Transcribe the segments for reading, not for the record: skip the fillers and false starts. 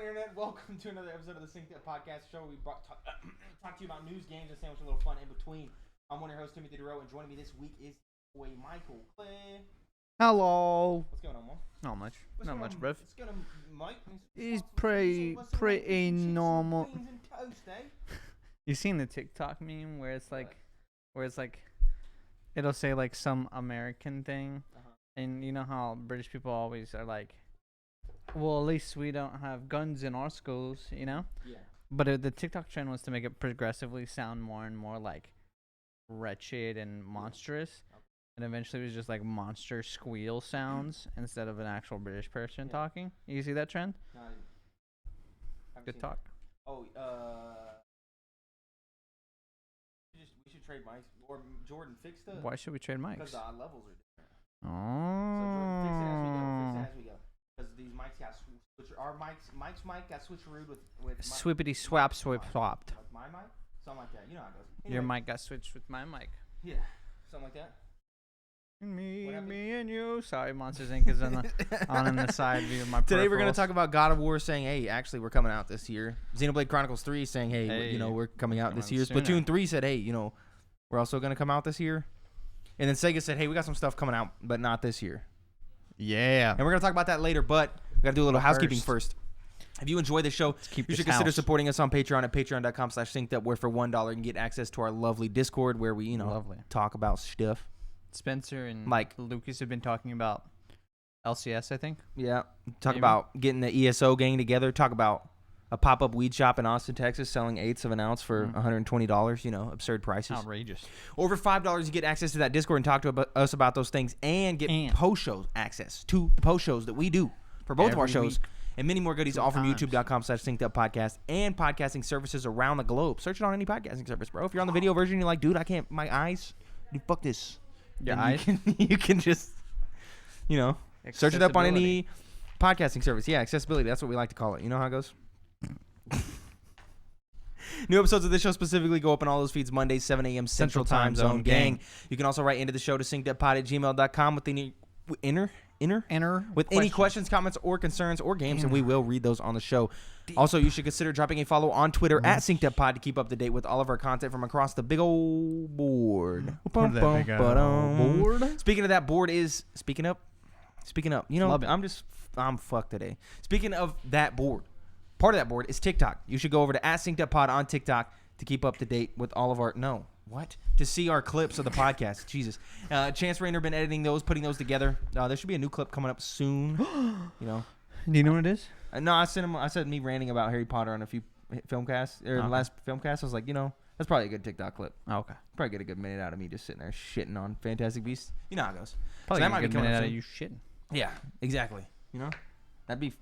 Internet? Welcome to another episode of the Sync That Podcast Show. We talk to you about news, games, and sandwich a little fun in between. I'm one of your hosts, Timothy DeRoe, and joining me this week is boy Michael Clay. Hello. What's going on, man? Not much. Not much, bruv. What's going on, Mike? He's pretty normal. Beans and toast, eh? You seen the TikTok meme where it's like, it'll say like some American thing, and you know how British people always are like, well, at least we don't have guns in our schools, you know? Yeah. But the TikTok trend was to make it progressively sound more and more like wretched and monstrous. Okay. And eventually it was just like monster squeal sounds instead of an actual British person talking. You see that trend? No, Good talk. That. Oh, we should trade mics. Or Jordan, fix the... Why should we trade mics? Because the levels are different. Oh. So Jordan, fix it as we go. Because these mics got Mike's mic got switcherooed with Swippity swap swipe swapped. Like my mic? Something like that. You know how it goes. Anyway. Your mic got switched with my mic. Yeah. Something like that. Me and you. Sorry, Monsters Inc. is on the side view of my Today we're going to talk about God of War saying, hey, actually, we're coming out this year. Xenoblade Chronicles 3 saying, hey, we're coming out this year. Splatoon 3 said, hey, we're also going to come out this year. And then Sega said, hey, we got some stuff coming out, but not this year. Yeah. And we're going to talk about that later, but we got to do a little housekeeping first. If you enjoy the show, you should consider supporting us on Patreon at patreon.com/synced, where for $1 you can get access to our lovely Discord where we, talk about stuff. Spencer and Mike Lucas have been talking about LCS, I think. Yeah. Talk about getting the ESO gang together. Talk about a pop-up weed shop in Austin, Texas, selling eighths of an ounce for $120. Absurd prices. Outrageous. Over $5, you get access to that Discord and talk to us about those things and get post shows access to the post shows that we do for both of our shows. And many more goodies all from youtube.com/syncedupodcast and podcasting services around the globe. Search it on any podcasting service, bro. If you're on the video version, you're like, dude, I can't, my eyes, dude, fuck this. Your eyes? You can just, search it up on any podcasting service. Yeah, accessibility. That's what we like to call it. You know how it goes? New episodes of this show specifically go up in all those feeds Mondays, 7 a.m. Central Time Zone, gang. You can also write into the show to synceduppod@gmail.com with any any questions, comments, or concerns, or games, and we will read those on the show. Also, you should consider dropping a follow on Twitter at synceduppod to keep up to date with all of our content from across the big old board. Speaking of that board speaking up. I'm fucked today. Speaking of that board, part of that board is TikTok. You should go over to @synceduppod on TikTok to keep up to date with all of our to see our clips of the podcast. Jesus. Chance Rainer been editing those, putting those together. There should be a new clip coming up soon. Do you know what it is? No, I said me ranting about Harry Potter on a few filmcasts, the last filmcast. I was like, that's probably a good TikTok clip. Oh, okay. Probably get a good minute out of me just sitting there shitting on Fantastic Beasts. You know how it goes. Probably so that might be a good minute out of you shitting. Yeah, exactly. That'd be...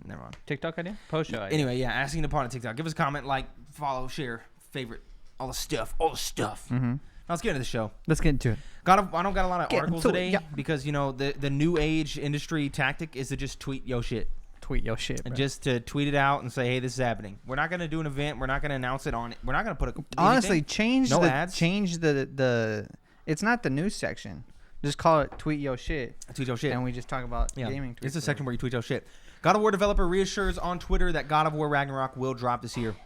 Never mind. TikTok idea? Post show idea. Anyway, asking upon a TikTok. Give us a comment, like, follow, share, favorite, all the stuff. Mm-hmm. Now let's get into the show. Let's get into it. I don't got a lot of articles today because, the new age industry tactic is to just tweet yo shit. Tweet your shit, bro. And just to tweet it out and say, hey, this is happening. We're not going to do an event. We're not going to announce it on it. We're not going to put honestly, change ads. Change the it's not the news section. Just call it tweet your shit. Tweet your shit. And we just talk about gaming. It's a section where you tweet your shit. God of War developer reassures on Twitter that God of War Ragnarok will drop this year.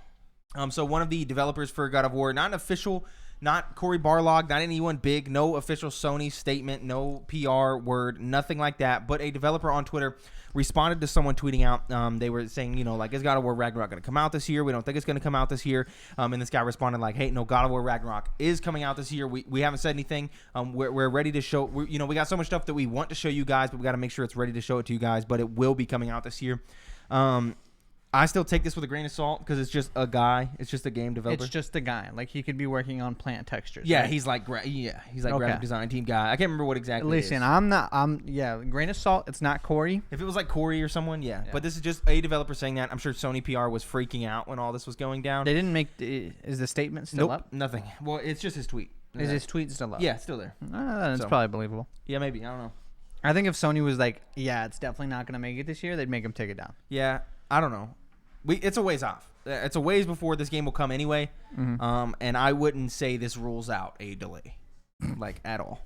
So one of the developers for God of War, not an official, not Cory Barlog, not anyone big, no official Sony statement, no PR word, nothing like that. But a developer on Twitter responded to someone tweeting out. They were saying, is God of War Ragnarok going to come out this year? We don't think it's going to come out this year. And this guy responded like, hey, no, God of War Ragnarok is coming out this year. We haven't said anything. We're ready to show. We got so much stuff that we want to show you guys, but we got to make sure it's ready to show it to you guys. But it will be coming out this year. I still take this with a grain of salt because it's just a guy. It's just a game developer. It's just a guy. Like, he could be working on plant textures. Yeah, right? he's like graphic design team guy. I can't remember what exactly. Listen, grain of salt. It's not Cory. If it was like Cory or someone, yeah. But this is just a developer saying that. I'm sure Sony PR was freaking out when all this was going down. They didn't make. Is the statement still up? Nothing. Well, it's just his tweet. Is his tweet still up? Yeah, it's still there. That's probably believable. Yeah, maybe. I don't know. I think if Sony was like, yeah, it's definitely not going to make it this year, they'd make him take it down. Yeah, I don't know. It's a ways off. It's a ways before this game will come anyway. Mm-hmm. And I wouldn't say this rules out a delay, at all.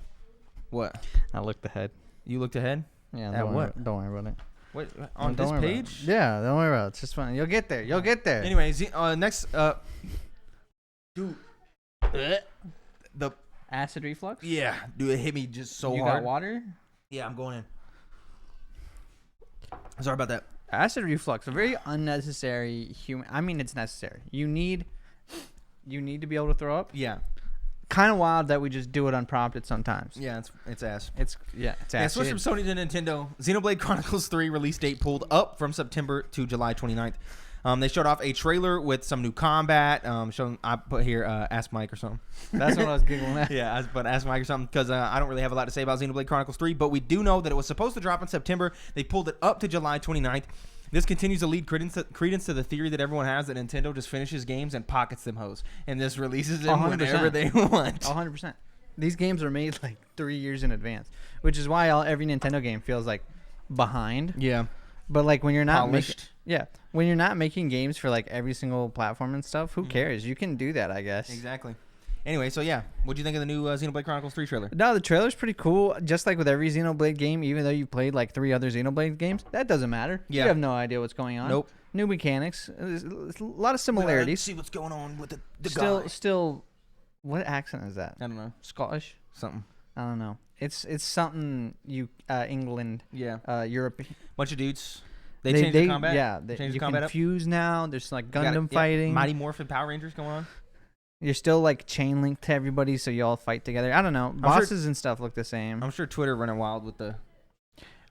What? I looked ahead. You looked ahead? Yeah. At what? Don't worry about it. What on Don't this worry about page? it. Yeah, don't worry about it. It's just fun. You'll get there. You'll get there. Anyways, next dude, the Acid reflux. yeah, dude, it hit me just so you hard. got water. Yeah, I'm going in. Sorry about that. Acid reflux, a very unnecessary human. I mean, it's necessary. You need to be able to throw up. Yeah, Kind of wild that we just do it unprompted sometimes. yeah, it's ass. It's Yeah, acid. switch from Sony to Nintendo. Xenoblade Chronicles 3 release date pulled up from September to July 29th. They showed off a trailer with some new combat. Showing, I put here, Ask Mike or something. That's what I was giggling at. Yeah, but Ask Mike or something because I don't really have a lot to say about Xenoblade Chronicles 3, but we do know that it was supposed to drop in September. They pulled it up to July 29th. This continues to lead credence to the theory that everyone has that Nintendo just finishes games and pockets them hoes, and this releases them 100%. whenever they want. 100%. These games are made like 3 years in advance, which is why every Nintendo game feels like behind. Yeah, But like when you're not polished. when you're not making games for like every single platform and stuff, who cares? You can do that, I guess. Exactly. Anyway, so yeah, what'd you think of the new Xenoblade Chronicles 3 trailer? No, the trailer's pretty cool. Just like with every Xenoblade game, even though you played like 3 other Xenoblade games, that doesn't matter. Yeah. You have no idea what's going on. Nope. New mechanics. There's a lot of similarities. See what's going on with the guy. Still, what accent is that? I don't know. Scottish? Something. I don't know. It's something England, Yeah. Europe. Bunch of dudes. They changed the combat? Yeah, Changed the you combat can up? fuse now. There's like You got Gundam it. Yeah, fighting. Mighty Morphin Power Rangers going on. You're still like chain linked to everybody, so you all fight together. I don't know. Bosses and stuff look the same. I'm sure Twitter running wild with the...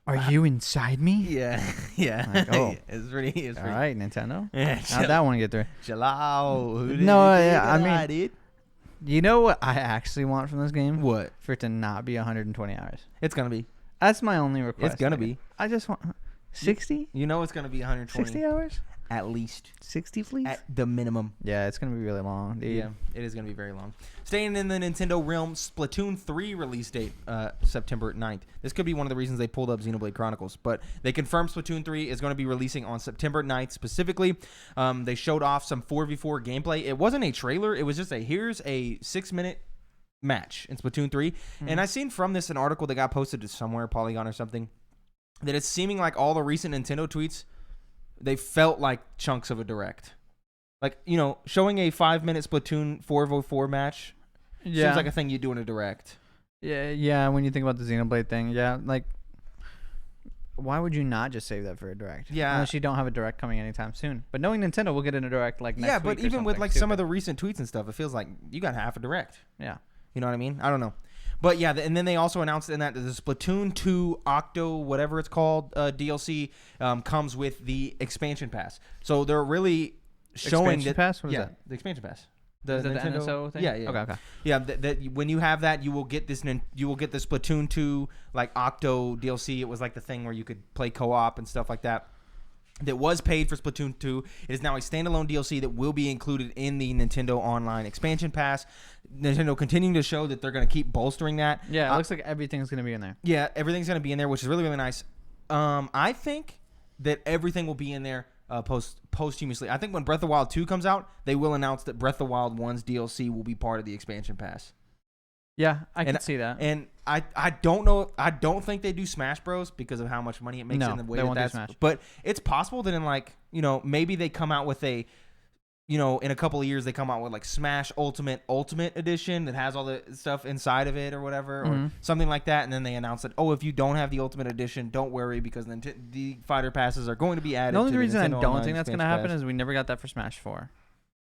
Are you inside me? Yeah. Yeah. Like, oh. It's pretty... All right, Nintendo. Yeah, How'd that one get through? No, yeah, I mean, you know what I actually want from this game? What? For it to not be 120 hours. It's going to be. That's my only request. It's going to nigga. be. I just want 60? You know it's going to be 120. 60 hours? At least. 60, please? At the minimum. Yeah, it's going to be really long, dude. Yeah, it is going to be very long. Staying in the Nintendo realm, Splatoon 3 release date, September 9th. This could be one of the reasons they pulled up Xenoblade Chronicles, but they confirmed Splatoon 3 is going to be releasing on September 9th specifically. They showed off some 4v4 gameplay. It wasn't a trailer. It was just here's a 6-minute match in Splatoon 3. And I seen from this an article that got posted to somewhere, Polygon or something, that it's seeming like all the recent Nintendo tweets, they felt like chunks of a direct. Like, showing a 5-minute Splatoon 4v4 match seems like a thing you do in a direct. Yeah, when you think about the Xenoblade thing, yeah, like, why would you not just save that for a direct? Yeah. Unless you don't have a direct coming anytime soon. But knowing Nintendo, we'll get in a direct like next week. Yeah, but or even with something like some of stupid. the recent tweets and stuff, it feels like you got half a direct. Yeah. You know what I mean? I don't know. But yeah, and then they also announced in that the Splatoon 2 Octo, whatever it's called, DLC comes with the expansion pass. So they're really showing Expansion pass? What is that? The expansion pass. Is that the NSO thing? Yeah, yeah. Okay. Yeah, that when you have that, you will get this Splatoon 2 like Octo DLC. It was like the thing where you could play co-op and stuff like that. That was paid for Splatoon 2. It is now a standalone DLC that will be included in the Nintendo Online Expansion Pass. Nintendo continuing to show that they're going to keep bolstering that. Yeah, it looks like everything's going to be in there. Yeah, everything's going to be in there, which is really, really nice. I think that everything will be in there posthumously. I think when Breath of the Wild 2 comes out, they will announce that Breath of the Wild 1's DLC will be part of the Expansion Pass. Yeah, I can see that. And I don't know. I don't think they do Smash Bros because of how much money it makes No, in the way they won't do that's. Smash. But it's possible that in maybe they come out with a, in a couple of years they come out with like Smash Ultimate Edition that has all the stuff inside of it or whatever or something like that, and then they announce that if you don't have the Ultimate Edition, don't worry because the fighter passes are going to be added. The only to reason I Nintendo don't Online think that's going to Expansion happen Pass. is we never got that for Smash 4.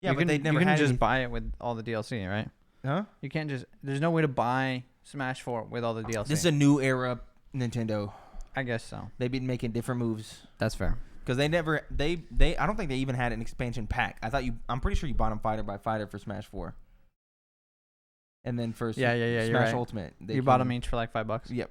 Yeah, but they never you can had just any- buy it with all the DLC, right? Huh? You can't just. There's no way to buy Smash 4 with all the DLC. This is a new era Nintendo. I guess so. They've been making different moves. That's fair. Because they I don't think they even had an expansion pack. I'm pretty sure you bought them fighter by fighter for Smash 4. And then for Yeah, Smash you're right. Ultimate. You bought them each for like $5. Yep.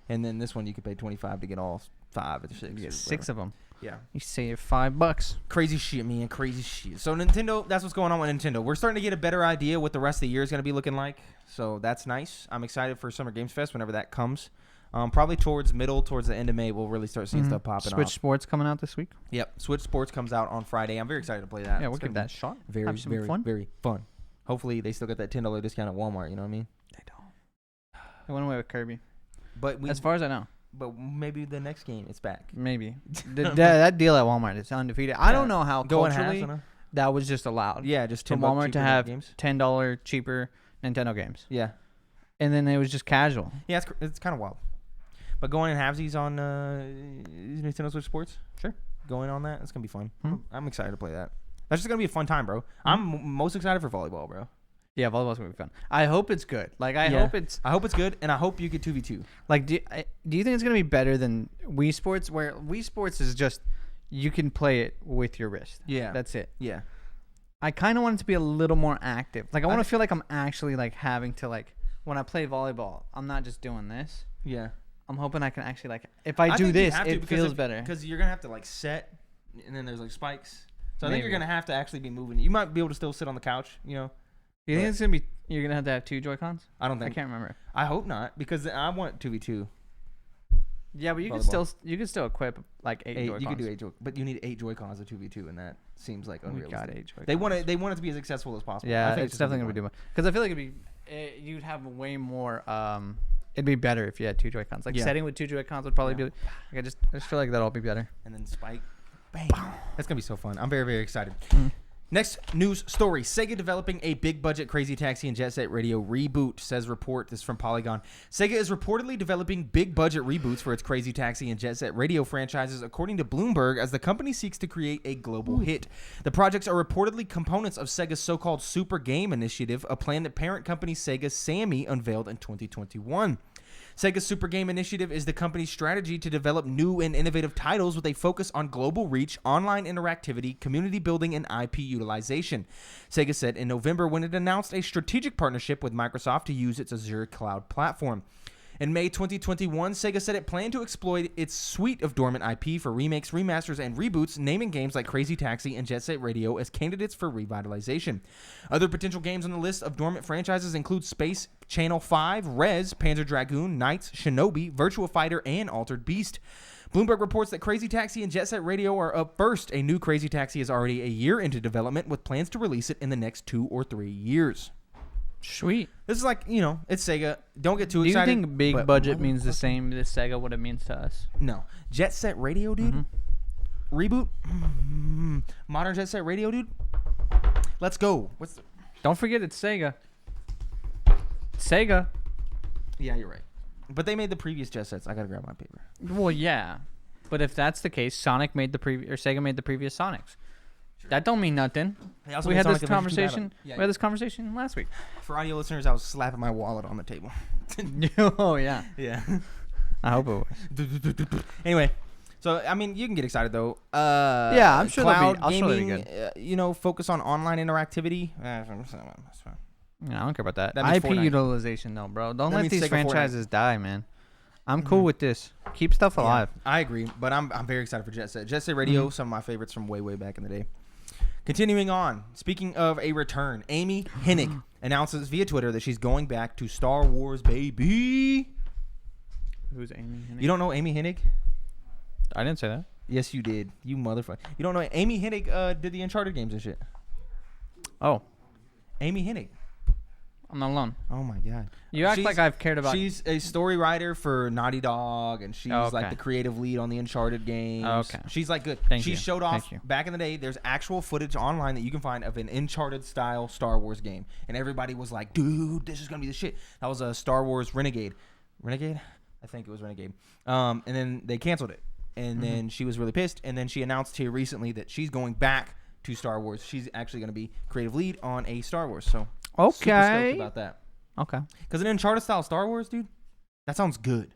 And then this one you could pay $25 to get all 5 or 6. You or get 6 of them. Yeah. You save $5. Crazy shit, man. Crazy shit. So Nintendo, that's what's going on with Nintendo. We're starting to get a better idea what the rest of the year is going to be looking like. So that's nice. I'm excited for Summer Games Fest whenever that comes. Probably towards the end of May, we'll really start seeing stuff popping Switch off. Sports coming out this week. Yep. Switch Sports comes out on Friday. I'm very excited to play that. Yeah, we'll It's give gonna that a shot. be very, Have some very, fun. very fun. Hopefully they still get that $10 discount at Walmart. You know what I mean? They don't. They went away with Kirby. But As far as I know. but maybe the next game it's back. Maybe that deal at Walmart is undefeated. I don't know how Go in culturally halves, that was just allowed. Yeah, just for $10 Walmart to cheaper have games. $10 cheaper Nintendo games. Yeah, And then it was just casual. yeah, it's kind of wild. But going in halvesies on Nintendo Switch Sports, sure. Going on that, it's gonna be fun. I'm excited to play that. That's just gonna be a fun time, bro. I'm most excited for volleyball, bro. Yeah, volleyball's gonna be fun. I hope it's good. Like I hope it's good, and I hope you get 2v2. like. Do you think it's gonna be better than Wii Sports? Where Wii Sports is just you can play it with your wrist. Yeah, That's it. Yeah. I kind of want it to be a little more active. Like I want to feel like I'm actually like having to like when I play volleyball, I'm not just doing this. Yeah. I'm hoping I can actually like if I do this, it feels better. Because you're gonna have to like set, and then there's like spikes. So I think Maybe. you're gonna have to actually be moving. You might be able to still sit on the couch, you know. Do you think it's gonna be? You're gonna have to have 2 Joy-Cons? I don't think. I can't remember. I hope not, because I want 2v2. Yeah, but you Volleyball. can still equip like 8 Joy-Cons. You could do 8 Joy, but you need 8 Joy-Cons of 2v2, and that seems like We unrealistic. got 8 Joy-Cons. They want it to be as accessible as possible. Yeah, I think it's definitely gonna be doing because I feel like you'd have way more. It'd be better if you had 2 Joy-Cons. Like setting with 2 Joy-Cons would probably be. Like, I just feel like that'll be better. And then spike, bang. That's gonna be so fun. I'm very, very excited. Next news story: Sega developing a big budget Crazy Taxi and Jet Set Radio reboot, says report. This is from Polygon. Sega is reportedly developing big budget reboots for its Crazy Taxi and Jet Set Radio franchises, according to Bloomberg, as the company seeks to create a global hit. The projects are reportedly components of Sega's so-called Super Game Initiative, a plan that parent company Sega Sammy unveiled in 2021. Sega's Super Game Initiative is the company's strategy to develop new and innovative titles with a focus on global reach, online interactivity, community building, and IP utilization. Sega said in November when it announced a strategic partnership with Microsoft to use its Azure cloud platform. In May 2021, Sega said it planned to exploit its suite of dormant IP for remakes, remasters, and reboots, naming games like Crazy Taxi and Jet Set Radio as candidates for revitalization. Other potential games on the list of dormant franchises include Space Channel 5, Rez, Panzer Dragoon, Knights, Shinobi, Virtua Fighter, and Altered Beast. Bloomberg reports that Crazy Taxi and Jet Set Radio are up first. A new Crazy Taxi is already a year into development, with plans to release it in the next 2 or 3 years. Sweet. This is like, it's Sega. Don't get too Do you excited. think big budget means the same to Sega what it means to us? No. Jet Set Radio, dude. Reboot. Modern Jet Set Radio, dude. Let's go. Don't forget it's Sega. Sega. Yeah, you're right. But they made the previous Jet Sets. I gotta grab my paper. Well, yeah. But if that's the case, Sega made the previous Sonics. Sure. That don't mean nothing. We had this conversation. We had this conversation last week. For audio listeners, I was slapping my wallet on the table. Oh yeah. Yeah. I hope it was. Anyway, so I mean, you can get excited though. Yeah, I'm sure cloud they'll be gaming. good. Focus on online interactivity. That's fine. I don't care about that. That means IP Fortnite. utilization, though, bro. Don't That let means these Sega franchises die, man. I'm cool with this. Keep stuff alive. Yeah, I agree, but I'm very excited for Jet Set. Jet Set Radio, some of my favorites from way back in the day. Continuing on, speaking of a return, Amy Hennig announces via Twitter that she's going back to Star Wars, baby. Who's Amy Hennig? You don't know Amy Hennig? I didn't say that. Yes, you did. You motherfucker. You don't know Amy Hennig did the Uncharted games and shit. Oh. Amy Hennig. I'm not alone. Oh my god. You act like I've cared about. She's a story writer for Naughty Dog, and she's like the creative lead on the Uncharted games. Okay. She's like good. Thank she you. showed off back in the day. There's actual footage online that you can find of an Uncharted style Star Wars game, and everybody was like, "Dude, this is gonna be the shit." That was a Star Wars Renegade. Renegade? I think it was Renegade. And then they canceled it, and then she was really pissed. And then she announced here recently that she's going back to Star Wars. She's actually gonna be creative lead on a Star Wars. So super stoked about that. Okay. Because an Uncharted style Star Wars, dude, that sounds good.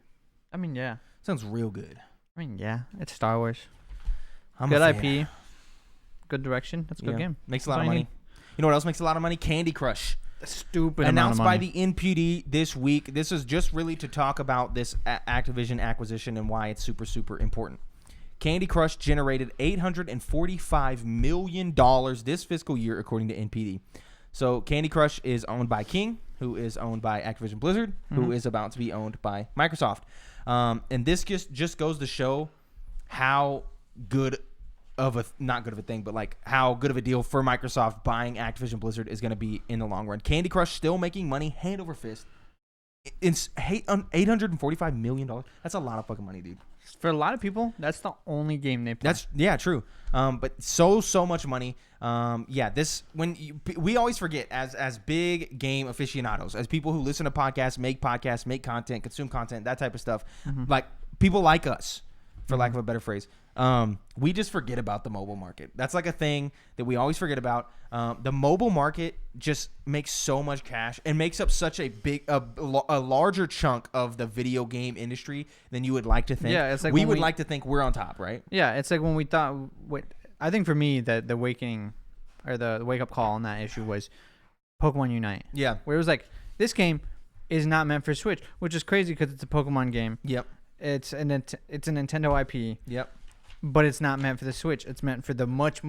I mean, yeah. Sounds real good. I mean, yeah. It's Star Wars. I'm good a fan. IP. Good direction. That's a good game. Makes a lot of money. You know what else makes a lot of money? Candy Crush. Stupid Announced amount by of the NPD this week. This is just really to talk about this Activision acquisition and why it's super, super important. Candy Crush generated $845 million this fiscal year, according to NPD. So Candy Crush is owned by King, who is owned by Activision Blizzard, who is about to be owned by Microsoft. And this just goes to show how good of a, not good of a thing, but like how good of a deal for Microsoft buying Activision Blizzard is going to be in the long run. Candy Crush still making money hand over fist. It's $845 million. That's a lot of fucking money, dude. For a lot of people, that's the only game they play. That's true. But so much money. We always forget as big game aficionados, as people who listen to podcasts, make content, consume content, that type of stuff. Like people like us, for lack of a better phrase. We just forget about the mobile market. That's like a thing that we always forget about. The mobile market just makes so much cash and makes up such a big, a larger chunk of the video game industry than you would like to think. Yeah, it's like we would like to think we're on top, right? Yeah, it's like when we thought. I think for me, the awakening or the wake up call on that issue was Pokemon Unite. Yeah, where it was like, this game is not meant for Switch, which is crazy because it's a Pokemon game. Yep. It's a Nintendo IP. Yep. But it's not meant for the Switch. It's meant for the much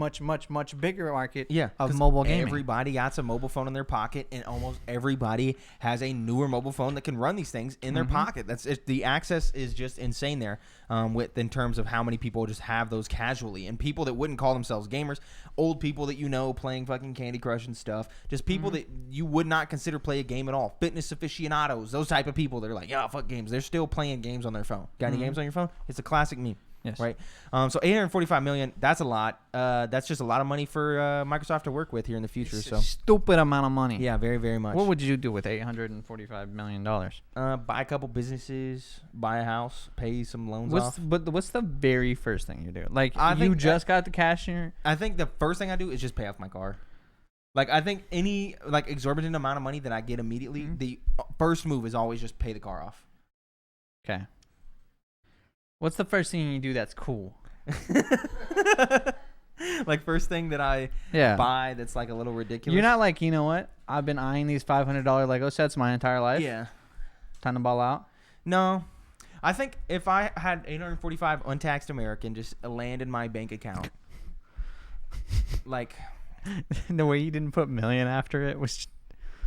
bigger market of mobile gaming. Everybody got a mobile phone in their pocket, and almost everybody has a newer mobile phone that can run these things in their pocket. The access is just insane there, in terms of how many people just have those casually, and people that wouldn't call themselves gamers, old people that playing fucking Candy Crush and stuff, just people that you would not consider play a game at all, fitness aficionados, those type of people. They're like, yeah, fuck games. They're still playing games on their phone. Got any games on your phone? It's a classic meme. Yes. Right. So $845 million. That's a lot. That's just a lot of money for Microsoft to work with here in the future. It's so a stupid amount of money. Yeah, very, very much. What would you do with $845 million? Buy a couple businesses, buy a house, pay some loans off. But what's the very first thing you do? Like, got the cash in your... I think the first thing I do is just pay off my car. Like, I think any exorbitant amount of money that I get immediately, the first move is always just pay the car off. Okay. What's the first thing you do that's cool? Like, first thing that I buy that's like a little ridiculous. You're not like, you know what? I've been eyeing these $500 Lego sets my entire life. Yeah. Time to ball out? No. I think if I had 845 untaxed American just land in my bank account, like... The way you didn't put million after it was...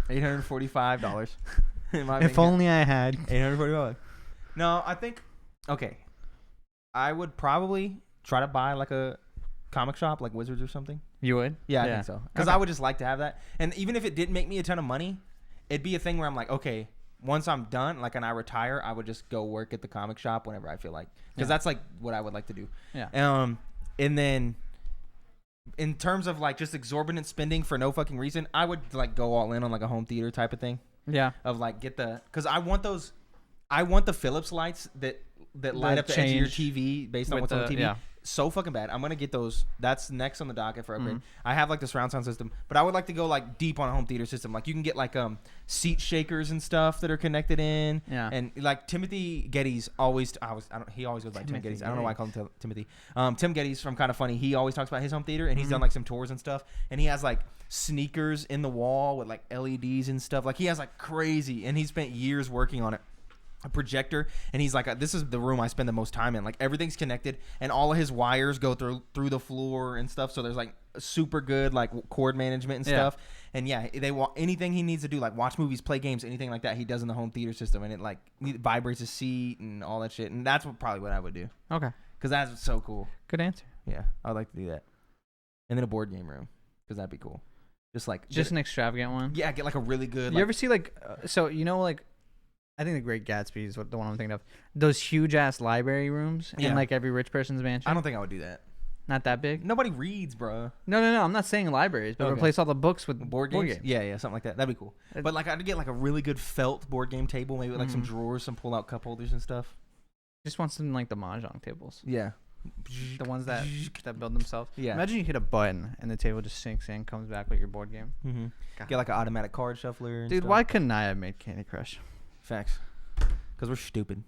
$845 in my If only I had. $845. No, I think... Okay. I would probably try to buy like a comic shop, like Wizards or something. You would? Yeah, I think so. Because I would just like to have that. And even if it didn't make me a ton of money, it'd be a thing where I'm like, okay, once I'm done, like, and I retire, I would just go work at the comic shop whenever I feel like. Because that's like what I would like to do. Yeah. And then in terms of like just exorbitant spending for no fucking reason, I would like go all in on like a home theater type of thing. Yeah. Of like because I want the Philips lights that light up the edge of your TV based on what's on the TV. Yeah. So fucking bad. I'm gonna get those. That's next on the docket for upgrade. I have like the surround sound system, but I would like to go like deep on a home theater system. Like you can get like seat shakers and stuff that are connected in. Yeah. And like Timothy Geddes he always goes by Tim Geddes. I don't know why I call him Timothy. Tim Geddes from Kind of Funny. He always talks about his home theater, and he's done like some tours and stuff. And he has like sneakers in the wall with like LEDs and stuff. Like he has like crazy, and he spent years working on it. A projector, and he's like, this is the room I spend the most time in. Like everything's connected, and all of his wires go through the floor and stuff. So there's like super good like cord management and stuff. And they want anything he needs to do, like watch movies, play games, anything like that, he does in the home theater system, and it vibrates his seat and all that shit. And that's probably what I would do. Okay, because that's so cool. Good answer. Yeah, I'd like to do that. And then a board game room, because that'd be cool. Just an extravagant one. Yeah, get like a really good. You ever see I think The Great Gatsby is the one I'm thinking of. Those huge ass library rooms in like every rich person's mansion. I don't think I would do that. Not that big. Nobody reads, bro. No. I'm not saying libraries, but replace all the books with board games. Yeah, something like that. That'd be cool. But like I'd get like a really good felt board game table, maybe with like some drawers, some pull out cup holders and stuff. Just want something like the mahjong tables. Yeah. The ones that build themselves. Yeah. Imagine you hit a button and the table just sinks in, comes back with your board game. Mm-hmm. Get like an automatic card shuffler. And Dude, stuff. Why couldn't I have made Candy Crush? Facts. Because we're stupid.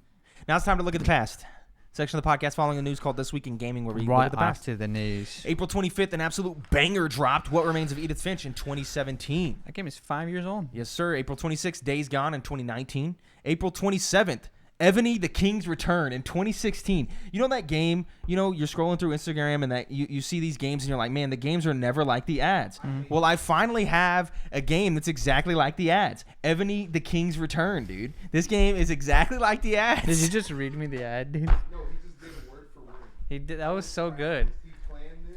Now it's time to look at the past. Section of the podcast following the news called This Week in Gaming, where we look at the past. To the news. April 25th, an absolute banger dropped. What Remains of Edith Finch in 2017. That game is 5 years old. Yes, sir. April 26th, Days Gone in 2019. April 27th, Ebony the King's Return in 2016. You know that game, you're scrolling through Instagram and that you see these games and you're like, man, the games are never like the ads. Well, I finally have a game that's exactly like the ads. Ebony the King's Return, dude. This game is exactly like the ads. Did you just read me the ad, dude? No, he just did word for word. He did. That was so good.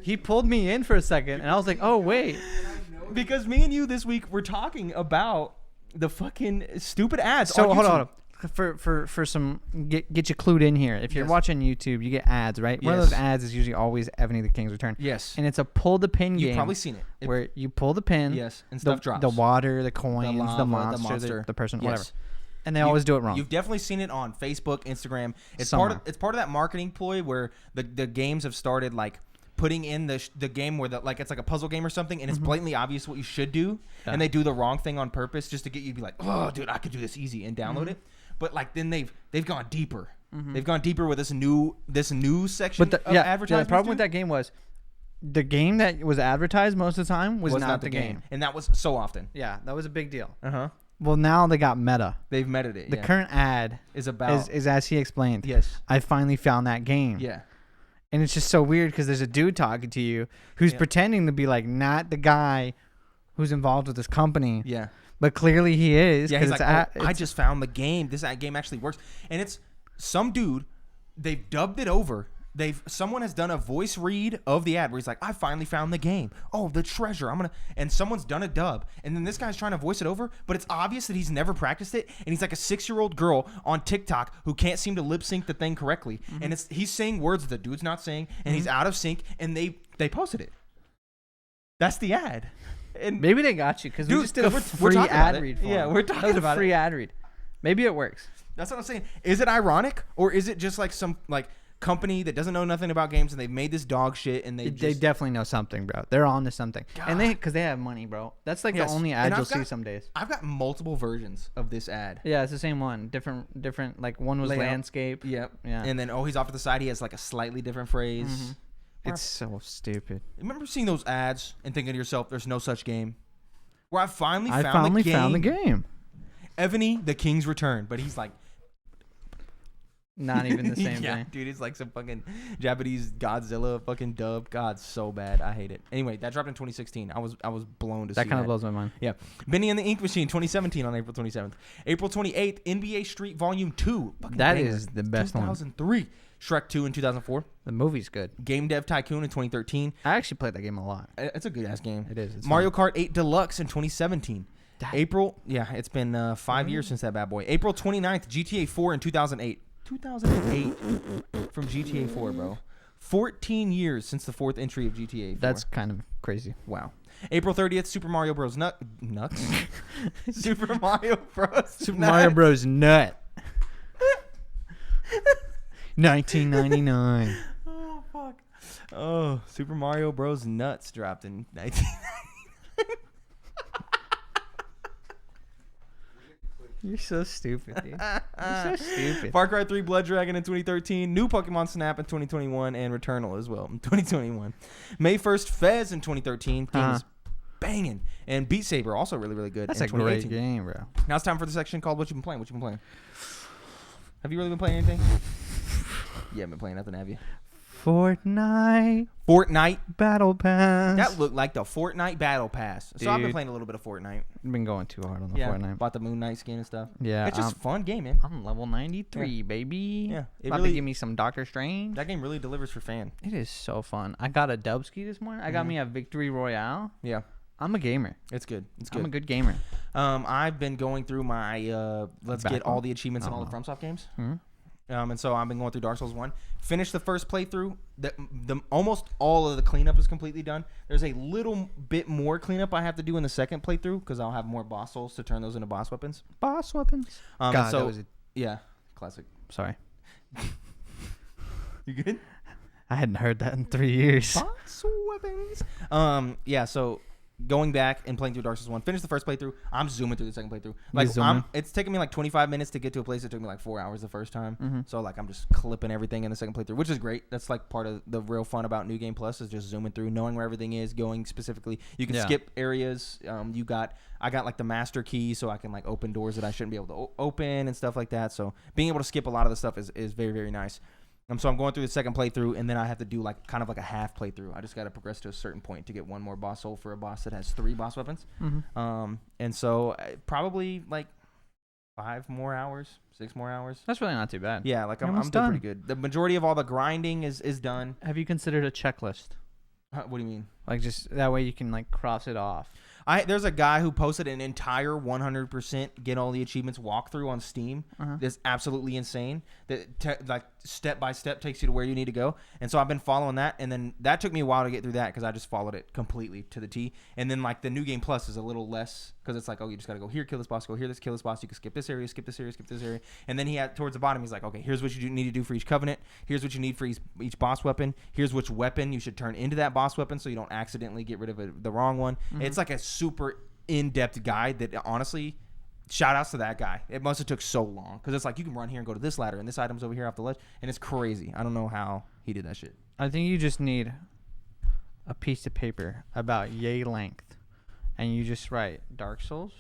He pulled me in for a second and I was like, oh, wait. Because me and you this week were talking about the fucking stupid ads. So on hold YouTube. on. For some get you clued in here. If you're Yes. watching YouTube, you get ads, right? One of those Yes. ads is usually always Ebony the King's Return, Yes, and it's a pull the pin you've game probably seen it. where you pull the pin, Yes, and the, stuff drops. the water, the coins, lava, the the monster, monster. the person, Yes. whatever, and they always do it wrong. You've definitely seen it on Facebook, Instagram. It's Somewhere. part of that marketing ploy where the games have started like putting in the game where like it's like a puzzle game or something, and it's blatantly obvious what you should do, Yeah. and they do the wrong thing on purpose just to get you to be like, oh, dude, I could do this easy and download it. But like then they've gone deeper. They've gone deeper with this new section But of the advertisements. problem with dude, that game was the game that was advertised most of the time was not the game. and that was so often. Yeah, that was a big deal. Well, Well, now they got meta. they've meted it. The yeah. current ad is about is as he explained. yes, I finally found that game. yeah. And it's just so weird because there's a dude talking to you who's Yeah. pretending to be like not the guy who's involved with this company, Yeah. but clearly he is. Yeah, 'cause he's it's like, oh, I it's- just found the game. This game actually works, and it's some dude. They've dubbed it over. Someone has done a voice read of the ad where he's like, I finally found the game. Oh, the treasure. And someone's done a dub, and then this guy's trying to voice it over, but it's obvious that he's never practiced it, and he's like a 6-year-old girl on TikTok who can't seem to lip sync the thing correctly, and he's saying words that the dude's not saying, and he's out of sync, and they posted it. That's the ad. And Maybe they got you because we Dude, just did a we're free talking about ad it. read. For Yeah, him. we're That talking was a about free ad read. Maybe it works. that's what I'm saying. Is it ironic, or is it just like some like company that doesn't know nothing about games and they've made this dog shit and They just definitely know something, bro. They're on to something, and because they have money, bro. That's like Yes. the only And ad I've you'll see got- some days. I've got multiple versions of this ad. Yeah, it's the same one. Different. Like one was Layout. landscape. Yep. Yeah. And then he's off to the side. He has like a slightly different phrase. It's so stupid. Remember seeing those ads and thinking to yourself, "There's no such game." Where I finally I found finally the game. found the game. Ebony, the King's Return, but he's like. Not even the same yeah, thing. dude, it's like some fucking Japanese Godzilla fucking dub. God, so bad. I hate it. Anyway, that dropped in 2016. I was blown to see That kind of that. blows my mind. Yeah. Benny and the Ink Machine 2017 on April 27th. April 28th, NBA Street Volume 2. Fucking That banger. is the best one. 2003. Shrek 2 in 2004. The movie's good. Game Dev Tycoon in 2013. I actually played that game a lot. It's a good ass game. It is. It's Mario Kart 8 Deluxe in 2017. April, yeah, it's been 5 years since that bad boy. April 29th, GTA 4 in 2008. 2008 from GTA 4, bro. 14 years since the fourth entry of GTA 4. That's kind of crazy. Wow. April 30th, Super Mario Bros. Nuts. Super Mario Bros. Super Mario Bros. Nut. 1999. Oh, fuck. Oh, Super Mario Bros. Nuts dropped in 19. You're so stupid, dude. You're so stupid. Far Cry 3 Blood Dragon in 2013. New Pokemon Snap in 2021. And Returnal as well in 2021. May 1st, Fez in 2013. Game is banging. And Beat Saber, also really, really good. That's in a great 2018. game, bro. Now it's time for the section called What You Been Playing. What you been playing? Have you really been playing anything? You haven't been playing nothing, have you? Fortnite Fortnite. Battle Pass. That looked like the Fortnite Battle Pass. So I've been Dude. playing a little bit of Fortnite. I've been going too hard on the Yeah, Fortnite. bought the Moon Knight skin and stuff. Yeah, It's just a fun game, man. I'm level 93, baby. Yeah, it About really- to give me some Doctor Strange. That game really delivers for fan. It is so fun. I got a Dubski this morning. I got me a Victory Royale. Yeah, I'm a gamer. it's good. It's I'm a good. good gamer. I've been going through my let's get Backlog? all the achievements in all the FromSoft games. And so I've been going through Dark Souls 1. Finished the first playthrough. The almost all of the cleanup is completely done. There's a little bit more cleanup I have to do in the second playthrough because I'll have more boss souls to turn those into boss weapons. Boss weapons. And God, so that was a, yeah, classic. sorry. You good? I hadn't heard that in 3 years. Boss weapons. Yeah. So going back and playing through Dark Souls 1, finished the first playthrough. I'm zooming through the second playthrough. Like zooming? it's taking me like 25 minutes to get to a place that took me like 4 hours the first time. So like I'm just clipping everything in the second playthrough, which is great. That's like part of the real fun about New Game Plus is just zooming through, knowing where everything is, going specifically. You can Yeah. skip areas. I got like the master key, so I can like open doors that I shouldn't be able to open and stuff like that. So being able to skip a lot of the stuff is very, very nice. So I'm going through the second playthrough, and then I have to do like kind of like a half playthrough. I just got to progress to a certain point to get one more boss soul for a boss that has 3 boss weapons. And so probably like 5 more hours, 6 more hours. That's really not too bad. Yeah, like I'm almost doing done. pretty good. The majority of all the grinding is done. Have you considered a checklist? What do you mean? Like just that way you can like cross it off. There's a guy who posted an entire 100% get all the achievements walkthrough on Steam. That's absolutely insane. That like step by step takes you to where you need to go. And so I've been following that, and then that took me a while to get through that because I just followed it completely to the T. And then like the New Game Plus is a little less because it's like, oh, you just got to go here, kill this boss, go here, kill this boss. You can skip this area, skip this area, skip this area. And then he had towards the bottom, he's like, okay, here's what you need to do for each covenant. Here's what you need for each boss weapon. Here's which weapon you should turn into that boss weapon so you don't accidentally get rid of the wrong one. It's like a super in-depth guide that honestly, shout outs to that guy. It must have took so long because it's like you can run here and go to this ladder and this item's over here off the ledge, and it's crazy. I don't know how he did that shit. I think you just need a piece of paper about yay length, and you just write Dark Souls,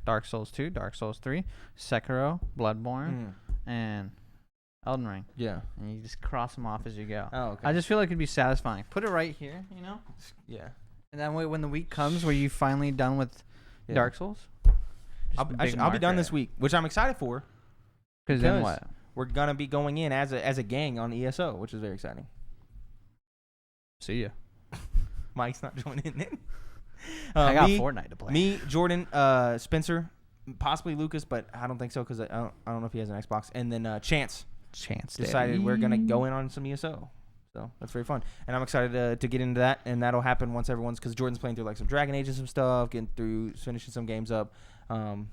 Dark Souls 2, Dark Souls 3, Sekiro, Bloodborne, and Elden Ring. Yeah. And you just cross them off as you go. Oh, okay. I just feel like it'd be satisfying. Put it right here, you know? Yeah. And then when the week comes where you finally done with Dark Souls, I'll be done this week, which I'm excited for. Because then what? We're gonna be going in as a gang on ESO, which is very exciting. See ya. Mike's not joining in. I got Fortnite to play. Me, Jordan, Spencer, possibly Lucas, but I don't think so because I don't know if he has an Xbox. And then Chance decided we're gonna go in on some ESO. So that's very fun, and I'm excited to get into that, and that'll happen once everyone's because Jordan's playing through like some Dragon Age and some stuff, finishing some games up.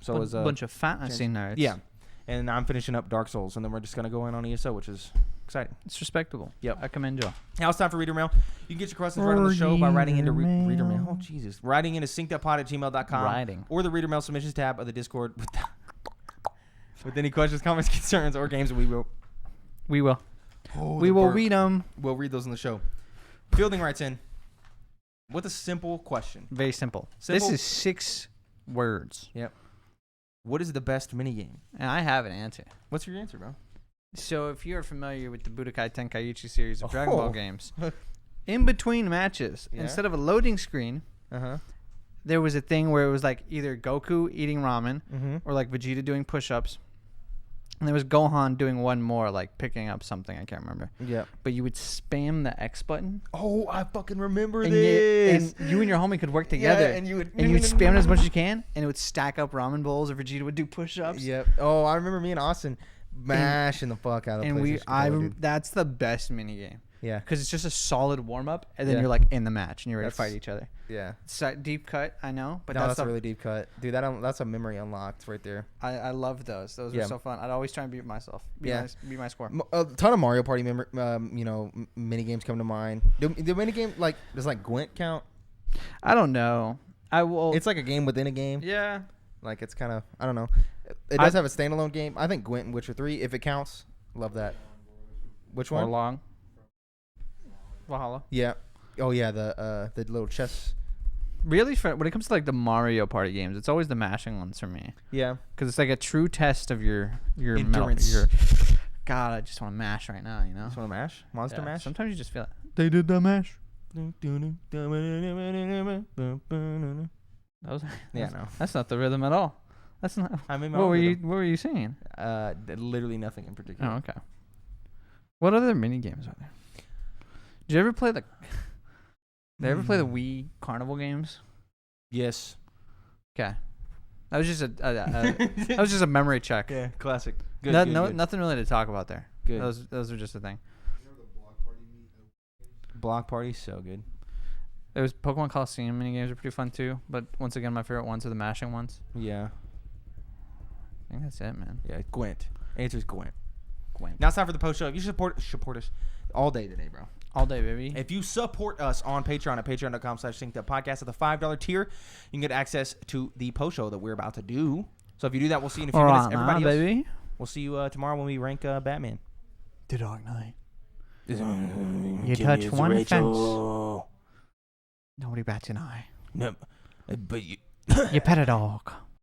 So is a bunch of fantasy nerds. Yeah, and I'm finishing up Dark Souls, and then we're just gonna go in on ESO, which is exciting. It's respectable. Yep, I commend you. Now it's time for Reader Mail. You can get your questions right on the show by writing into Reader Mail. Oh Jesus, writing into synceduppod@gmail.com or the Reader Mail submissions tab of the Discord with any questions, comments, concerns, or games that we will. We will read them. We'll read those on the show. Fielding writes in with a simple question. Very simple. This is 6 words. Yep. What is the best minigame? And I have an answer. What's your answer, bro? So if you're familiar with the Budokai Tenkaichi series of Dragon Ball games, in between matches, instead of a loading screen, there was a thing where it was like either Goku eating ramen or like Vegeta doing push-ups. And there was Gohan doing one more, like picking up something. I can't remember. Yeah. But you would spam the X button. Oh, I fucking remember this. And you and your homie could work together. Yeah, and you would spam it as much as you can, and it would stack up ramen bowls, or Vegeta would do push-ups. Yep. Oh, I remember me and Austin mashing the fuck out of PlayStation. And that's the best minigame. Yeah. Because it's just a solid warm-up, and then you're like in the match, and you're ready to fight each other. Yeah. It's a deep cut, I know. But that's a really deep cut. Dude, that's a memory unlocked right there. I love those. Those were so fun. I'd always try and beat myself. Beat my score. A ton of Mario Party mini games come to mind. The mini game, like, does like Gwent count? I don't know. It's like a game within a game. Yeah. Like, it's kind of, I don't know. It does have a standalone game. I think Gwent and Witcher 3, if it counts, love that. Which one? Long. Valhalla. Yeah. Oh yeah, the little chess. Really, when it comes to like the Mario Party games, it's always the mashing ones for me. Yeah. Because it's like a true test of your endurance. God, I just want to mash right now. You know. Just want to mash. Monster mash. Sometimes you just feel it. They did the mash. That's not the rhythm at all. That's not. I mean, what were you saying? Literally nothing in particular. Oh, okay. What other mini games are there? Did you ever play the Wii Carnival games? Yes. Okay. That was just a memory check. Yeah, classic. Good, nothing really to talk about there. Good. Those are just a thing. Block Party, so good. There was Pokemon Coliseum mini games are pretty fun too, but once again, my favorite ones are the mashing ones. Yeah. I think that's it, man. Yeah, Gwent. Answer's Gwent. Now it's time for the post show. You support us all day today, bro. All day, baby. If you support us on Patreon at patreon.com/synceduppodcast at the $5 tier, you can get access to the post show that we're about to do. So if you do that, we'll see you in a few minutes. Everybody else, baby. We'll see you tomorrow when we rank Batman. The Dark Knight. You touch one fence. Nobody bats an eye. No, but you... You pet a dog.